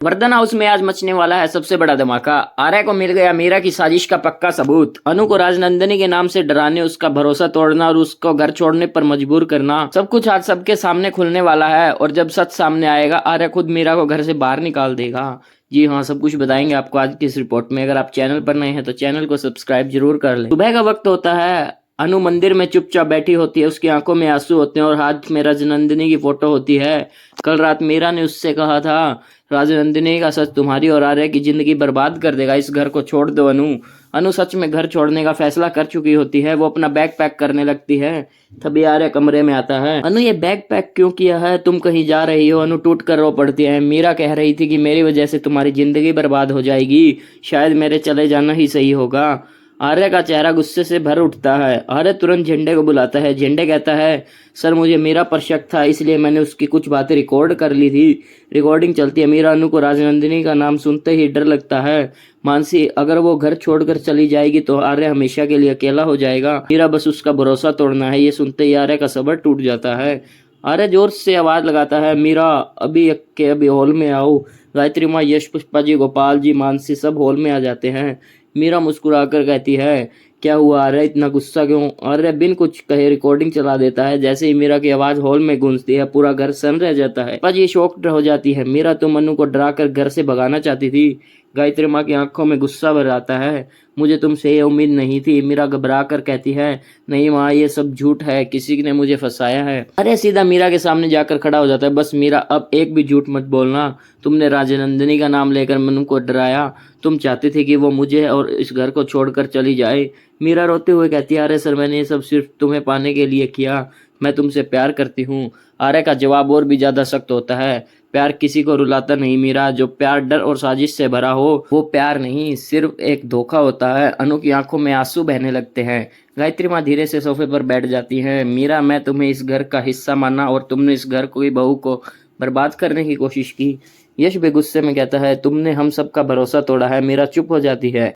Vardhan house में आज मचने वाला है सबसे बड़ा धमाका। आर्या को मिल गया मीरा की साजिश का पक्का सबूत। अनु को राजनंदिनी के नाम से डराने, उसका भरोसा तोड़ना और उसको घर छोड़ने पर मजबूर करना, सब कुछ आज सबके सामने खुलने वाला है। और जब सच सामने आएगा, आर्या खुद मीरा को घर से बाहर निकाल देगा। जी हाँ, सब कुछ बताएंगे आपको आज की इस रिपोर्ट में। अगर आप चैनल पर नए हैं तो चैनल को सब्सक्राइब जरूर कर लें। सुबह का वक्त होता है। अनु मंदिर में चुपचाप बैठी होती है, उसकी आंखों में आंसू होते हैं और हाथ में राजनंदिनी की फोटो होती है। कल रात मीरा ने उससे कहा था, राजनंदिनी का सच तुम्हारी और आर्या की जिंदगी बर्बाद कर देगा, इस घर को छोड़ दो अनु। अनु सच में घर छोड़ने का फैसला कर चुकी होती है। वो अपना बैग पैक करने लगती है, तभी आर्या कमरे में आता है। अनु, ये बैग पैक क्यों किया है? तुम कहीं जा रही हो? अनु टूट कर रो पड़ती है। मीरा कह रही थी कि मेरी वजह से तुम्हारी जिंदगी बर्बाद हो जाएगी, शायद मेरे चले जाना ही सही होगा। आर्य का चेहरा गुस्से से भर उठता है। आर्य तुरंत झंडे को बुलाता है। झंडे कहता है, सर मुझे मीरा पर शक था, इसलिए मैंने उसकी कुछ बातें रिकॉर्ड कर ली थी। रिकॉर्डिंग चलती है। मीरा अनु को राजनंदिनी का नाम सुनते ही डर लगता है। मानसी, अगर वो घर छोड़कर चली जाएगी तो आर्य हमेशा के लिए अकेला हो जाएगा। मीरा बस उसका भरोसा तोड़ना है। ये सुनते ही आर्य का सब्र टूट जाता है। आर्य जोर से आवाज लगाता है, मीरा अभी हॉल में आओ। गायत्री माँ, यश, पुष्पा जी, गोपाल जी, मानसी सब हॉल में आ जाते हैं। मीरा मुस्कुराकर कहती है, क्या हुआ आर्य, इतना गुस्सा क्यों? आर्य बिन कुछ कहे रिकॉर्डिंग चला देता है। जैसे ही मीरा की आवाज हॉल में गूंजती है, पूरा घर सन रह जाता है। पर ये शॉक्ड हो जाती है। मीरा तो मनु को डरा कर घर से भगाना चाहती थी। गायत्री माँ की आंखों में गुस्सा भर आता है। मुझे तुमसे ये उम्मीद नहीं थी। मीरा घबरा कर कहती है, नहीं माँ, ये सब झूठ है, किसी ने मुझे फंसाया है। अरे सीधा मीरा के सामने जाकर खड़ा हो जाता है। बस मीरा, अब एक भी झूठ मत बोलना। तुमने राजनंदिनी का नाम लेकर मनु को डराया। तुम चाहते थे कि वो मुझे और इस घर को छोड़कर चली जाए। मीरा रोते हुए कहती है, अरे सर, मैंने ये सब सिर्फ तुम्हें पाने के लिए किया। मैं तुमसे प्यार करती हूँ। आर्य का जवाब और भी ज्यादा सख्त होता है। प्यार किसी को रुलाता नहीं मीरा। जो प्यार डर और साजिश से भरा हो वो प्यार नहीं, सिर्फ एक धोखा होता है। अनु की आंखों में आंसू बहने लगते हैं। गायत्री माँ धीरे से सोफे पर बैठ जाती हैं। मीरा, मैं तुम्हें इस घर का हिस्सा माना और तुमने इस घर की बहू को बर्बाद करने की कोशिश की। यश भी गुस्से में कहता है, तुमने हम सबका भरोसा तोड़ा है। मीरा चुप हो जाती है।